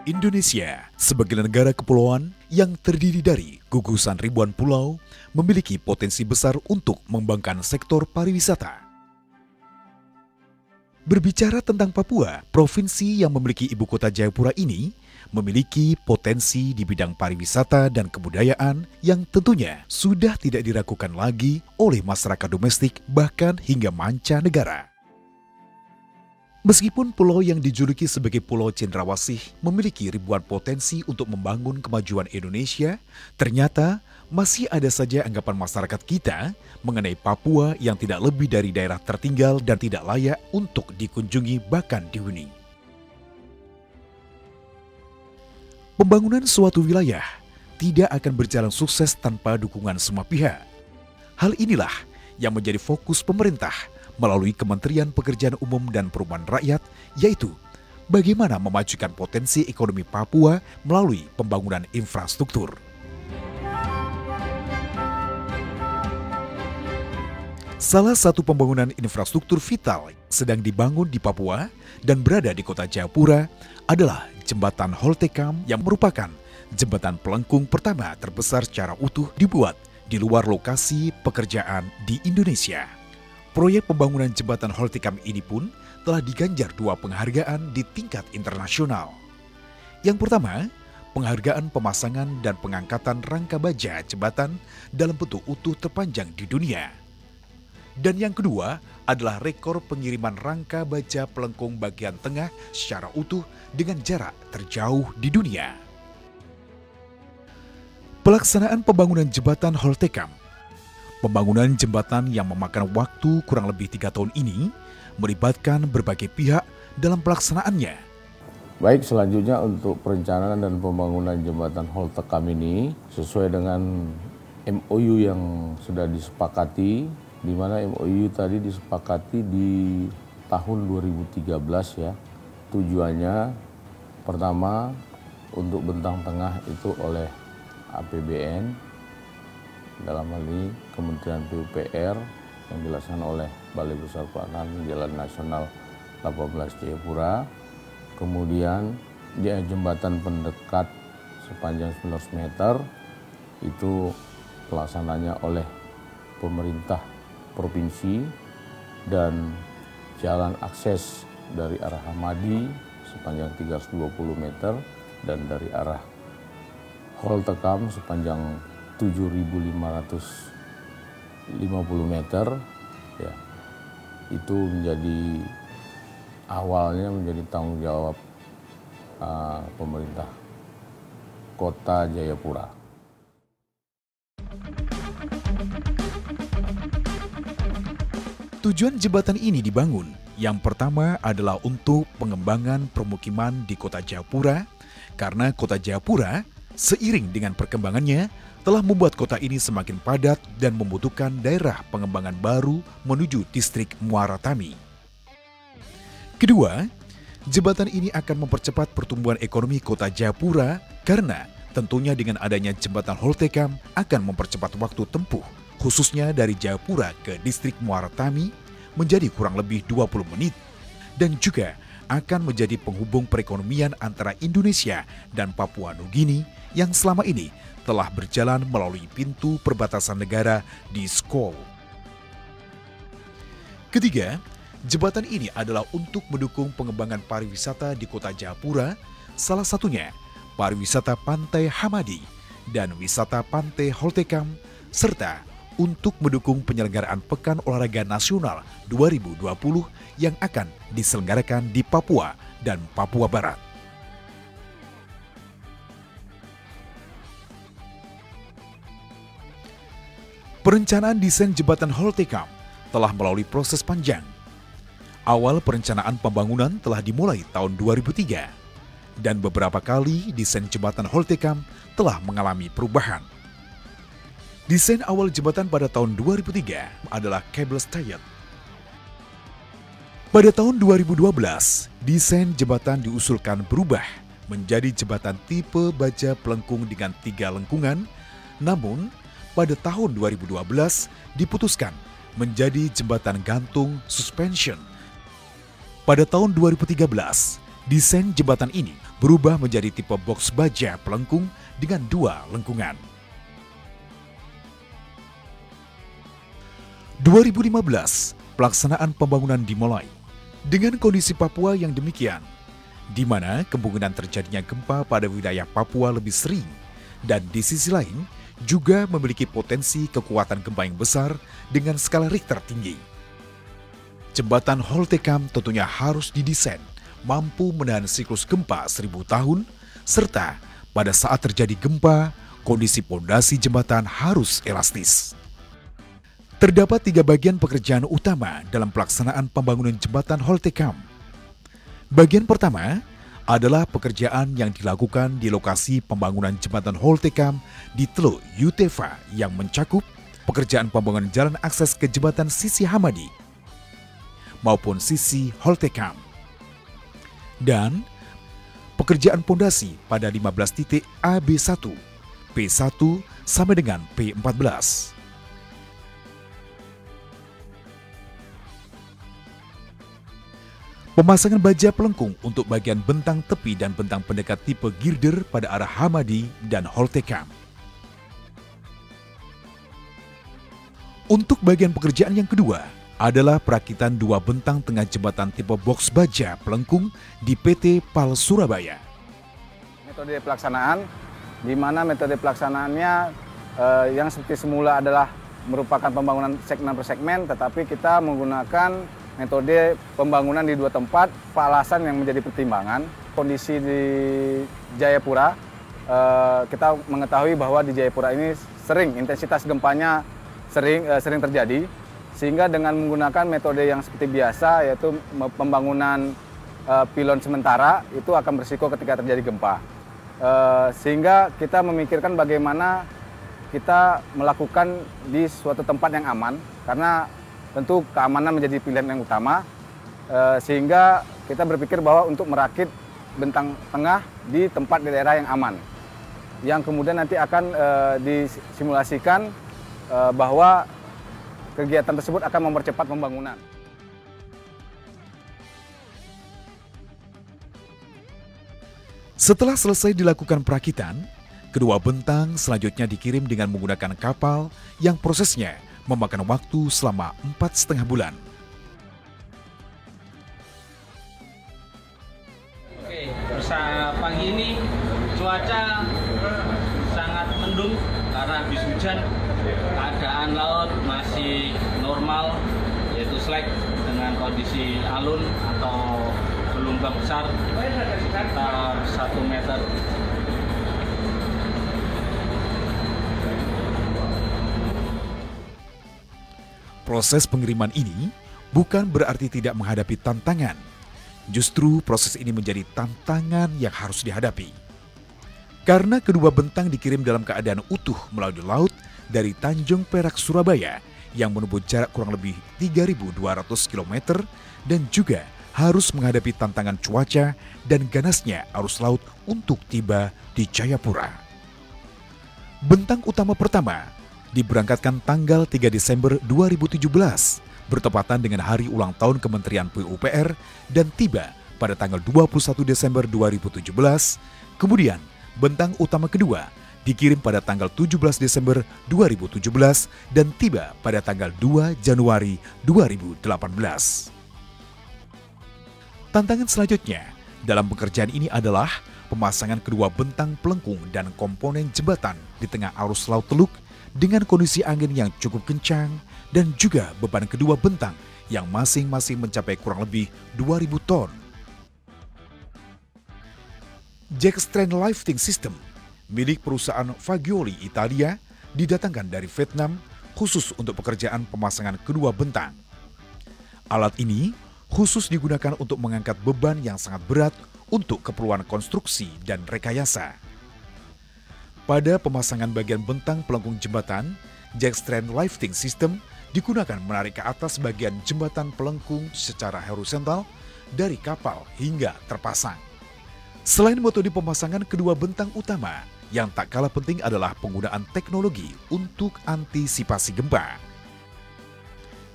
Indonesia, sebagai negara kepulauan yang terdiri dari gugusan ribuan pulau, memiliki potensi besar untuk mengembangkan sektor pariwisata. Berbicara tentang Papua, provinsi yang memiliki ibu kota Jayapura ini memiliki potensi di bidang pariwisata dan kebudayaan yang tentunya sudah tidak diragukan lagi oleh masyarakat domestik bahkan hingga mancanegara. Meskipun pulau yang dijuluki sebagai Pulau Cendrawasih memiliki ribuan potensi untuk membangun kemajuan Indonesia, ternyata masih ada saja anggapan masyarakat kita mengenai Papua yang tidak lebih dari daerah tertinggal dan tidak layak untuk dikunjungi bahkan dihuni. Pembangunan suatu wilayah tidak akan berjalan sukses tanpa dukungan semua pihak. Hal inilah yang menjadi fokus pemerintah melalui Kementerian Pekerjaan Umum dan Perumahan Rakyat, yaitu bagaimana memajukan potensi ekonomi Papua melalui pembangunan infrastruktur. Salah satu pembangunan infrastruktur vital sedang dibangun di Papua dan berada di kota Jayapura adalah Jembatan Holtecam yang merupakan jembatan pelengkung pertama terbesar secara utuh dibuat di luar lokasi pekerjaan di Indonesia. Proyek pembangunan jembatan Holtecam ini pun telah diganjar 2 penghargaan di tingkat internasional. Yang pertama, penghargaan pemasangan dan pengangkatan rangka baja jembatan dalam bentuk utuh terpanjang di dunia. Dan yang kedua adalah rekor pengiriman rangka baja pelengkung bagian tengah secara utuh dengan jarak terjauh di dunia. Pelaksanaan pembangunan jembatan Holtecam. Pembangunan jembatan yang memakan waktu kurang lebih 3 tahun ini melibatkan berbagai pihak dalam pelaksanaannya. Baik, selanjutnya untuk perencanaan dan pembangunan jembatan Holtecam ini sesuai dengan MOU yang sudah disepakati, di mana MOU tadi disepakati di tahun 2013 ya. Tujuannya pertama untuk bentang tengah itu oleh APBN, dalam hal ini Kementerian PUPR yang dilaksanakan oleh Balai Besar Pelaksanaan Jalan Nasional 18 Jayapura. Kemudian dia jembatan pendekat sepanjang 19 meter itu pelaksananya oleh pemerintah provinsi, dan jalan akses dari arah Hamadi sepanjang 320 meter dan dari arah Holtecam sepanjang 7.550 meter ya, itu menjadi awalnya menjadi tanggung jawab pemerintah Kota Jayapura. Tujuan jembatan ini dibangun yang pertama adalah untuk pengembangan permukiman di Kota Jayapura, karena Kota Jayapura seiring dengan perkembangannya telah membuat kota ini semakin padat dan membutuhkan daerah pengembangan baru menuju distrik Muara Tami. Kedua, jembatan ini akan mempercepat pertumbuhan ekonomi Kota Jayapura karena tentunya dengan adanya jembatan Holtecam akan mempercepat waktu tempuh khususnya dari Jayapura ke distrik Muara Tami menjadi kurang lebih 20 menit dan juga akan menjadi penghubung perekonomian antara Indonesia dan Papua Nugini yang selama ini telah berjalan melalui pintu perbatasan negara di Skol. Ketiga, jembatan ini adalah untuk mendukung pengembangan pariwisata di Kota Jayapura, salah satunya pariwisata Pantai Hamadi dan wisata Pantai Holtecam, serta untuk mendukung penyelenggaraan Pekan Olahraga Nasional 2020 yang akan diselenggarakan di Papua dan Papua Barat. Perencanaan desain jembatan Holtecam telah melalui proses panjang. Awal perencanaan pembangunan telah dimulai tahun 2003 dan beberapa kali desain jembatan Holtecam telah mengalami perubahan. Desain awal jembatan pada tahun 2003 adalah cable stayed. Pada tahun 2012, desain jembatan diusulkan berubah menjadi jembatan tipe baja pelengkung dengan 3 lengkungan, namun pada tahun 2012 diputuskan menjadi jembatan gantung suspension. Pada tahun 2013, Desain jembatan ini berubah menjadi tipe box baja pelengkung dengan 2 lengkungan. 2015, pelaksanaan pembangunan dimulai dengan kondisi Papua yang demikian, di mana kemungkinan terjadinya gempa pada wilayah Papua lebih sering dan di sisi lain juga memiliki potensi kekuatan gempa yang besar dengan skala Richter tinggi. Jembatan Holtecam tentunya harus didesain mampu menahan siklus gempa 1000 tahun, serta pada saat terjadi gempa, kondisi pondasi jembatan harus elastis. Terdapat 3 bagian pekerjaan utama dalam pelaksanaan pembangunan jembatan Holtecam. Bagian pertama adalah pekerjaan yang dilakukan di lokasi pembangunan jembatan Holtecam di Teluk Yutefa yang mencakup pekerjaan pembangunan jalan akses ke jembatan Sisi Hamadi maupun Sisi Holtecam dan pekerjaan pondasi pada 15 titik AB1, P1 sampai dengan P14. Pemasangan baja pelengkung untuk bagian bentang tepi dan bentang pendekat tipe girder pada arah Hamadi dan Holtecam. Untuk bagian pekerjaan yang kedua adalah perakitan 2 bentang tengah jembatan tipe box baja pelengkung di PT PAL Surabaya. Metode pelaksanaan, di mana metode pelaksanaannya yang seperti semula adalah merupakan pembangunan segmen per segmen, tetapi kita menggunakan metode pembangunan di 2 tempat, alasan yang menjadi pertimbangan. Kondisi di Jayapura, kita mengetahui bahwa di Jayapura ini sering intensitas gempanya sering terjadi, sehingga dengan menggunakan metode yang seperti biasa, yaitu pembangunan pilon sementara, itu akan berisiko ketika terjadi gempa. Sehingga kita memikirkan bagaimana kita melakukan di suatu tempat yang aman, karena tentu keamanan menjadi pilihan yang utama, sehingga kita berpikir bahwa untuk merakit bentang tengah di tempat di daerah yang aman, yang kemudian nanti akan disimulasikan bahwa kegiatan tersebut akan mempercepat pembangunan. Setelah selesai dilakukan perakitan, kedua bentang selanjutnya dikirim dengan menggunakan kapal yang prosesnya memakan waktu selama 4,5 bulan. Oke, pagi ini cuaca sangat mendung karena habis hujan. Keadaan laut masih normal, yaitu slack dengan kondisi alun atau gelombang besar sekitar 1 meter. Proses pengiriman ini bukan berarti tidak menghadapi tantangan. Justru proses ini menjadi tantangan yang harus dihadapi. Karena kedua bentang dikirim dalam keadaan utuh melalui laut dari Tanjung Perak, Surabaya yang menempuh jarak kurang lebih 3.200 km dan juga harus menghadapi tantangan cuaca dan ganasnya arus laut untuk tiba di Jayapura. Bentang utama pertama diberangkatkan tanggal 3 Desember 2017 bertepatan dengan hari ulang tahun Kementerian PUPR dan tiba pada tanggal 21 Desember 2017. Kemudian bentang utama kedua dikirim pada tanggal 17 Desember 2017 dan tiba pada tanggal 2 Januari 2018. Tantangan selanjutnya dalam pekerjaan ini adalah pemasangan kedua bentang pelengkung dan komponen jembatan di tengah arus laut Teluk dengan kondisi angin yang cukup kencang dan juga beban kedua bentang yang masing-masing mencapai kurang lebih 2.000 ton. Jackstrand Lifting System milik perusahaan Fagioli Italia didatangkan dari Vietnam khusus untuk pekerjaan pemasangan kedua bentang. Alat ini khusus digunakan untuk mengangkat beban yang sangat berat untuk keperluan konstruksi dan rekayasa. Pada pemasangan bagian bentang pelengkung jembatan, Jackstrand Lifting System digunakan menarik ke atas bagian jembatan pelengkung secara horizontal dari kapal hingga terpasang. Selain metode pemasangan kedua bentang utama, yang tak kalah penting adalah penggunaan teknologi untuk antisipasi gempa.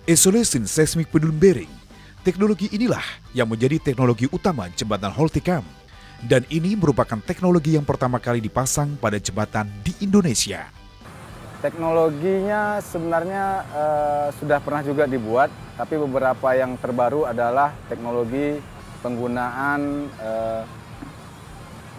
Isolation Seismic Pendulum Bearing Teknologi inilah yang menjadi teknologi utama jembatan Holtecam. Dan ini merupakan teknologi yang pertama kali dipasang pada jembatan di Indonesia. Teknologinya sebenarnya sudah pernah juga dibuat, tapi beberapa yang terbaru adalah teknologi penggunaan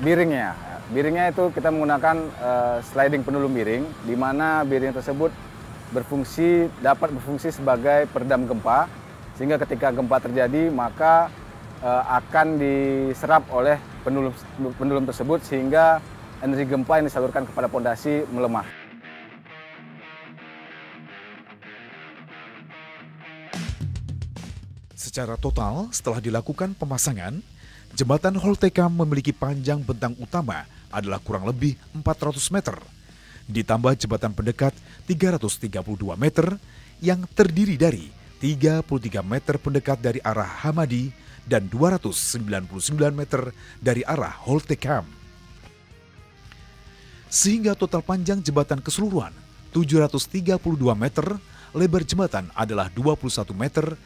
biringnya. Biringnya itu kita menggunakan sliding pendulum biring, di mana biring tersebut dapat berfungsi sebagai peredam gempa, sehingga ketika gempa terjadi maka akan diserap oleh pendulum tersebut sehingga energi gempa yang disalurkan kepada pondasi melemah. Secara total, setelah dilakukan pemasangan, jembatan Holtecam memiliki panjang bentang utama adalah kurang lebih 400 meter. Ditambah jembatan pendekat 332 meter yang terdiri dari 33 meter pendekat dari arah Hamadi dan 299 meter dari arah Holtecam. Sehingga total panjang jembatan keseluruhan 732 meter, lebar jembatan adalah 21 meter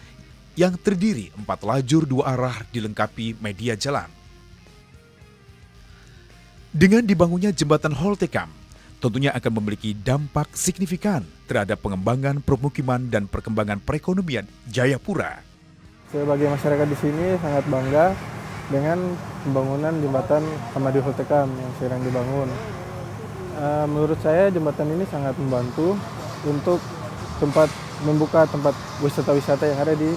yang terdiri 4 lajur 2 arah dilengkapi media jalan. Dengan dibangunnya jembatan Holtecam, tentunya akan memiliki dampak signifikan terhadap pengembangan permukiman dan perkembangan perekonomian Jayapura. Sebagai masyarakat di sini sangat bangga dengan pembangunan jembatan Hamadi Holtecam yang sedang dibangun. Menurut saya jembatan ini sangat membantu untuk membuka tempat wisata-wisata yang ada di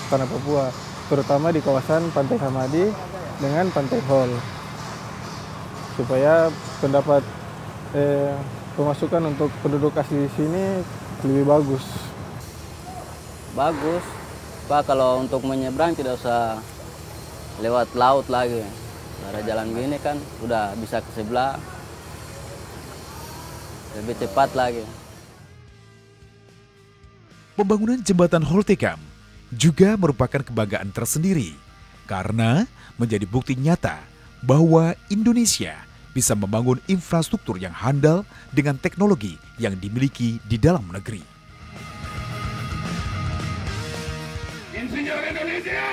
tanah Papua, terutama di kawasan Pantai Hamadi dengan Pantai Hol, supaya pendapat pemasukan untuk penduduk asli di sini lebih bagus. Bagus, Pak, kalau untuk menyeberang tidak usah lewat laut lagi. Ada jalan gini kan udah bisa ke sebelah, lebih cepat lagi. Pembangunan jembatan Holtecam juga merupakan kebanggaan tersendiri karena menjadi bukti nyata bahwa Indonesia bisa membangun infrastruktur yang handal dengan teknologi yang dimiliki di dalam negeri. Insinyur Indonesia!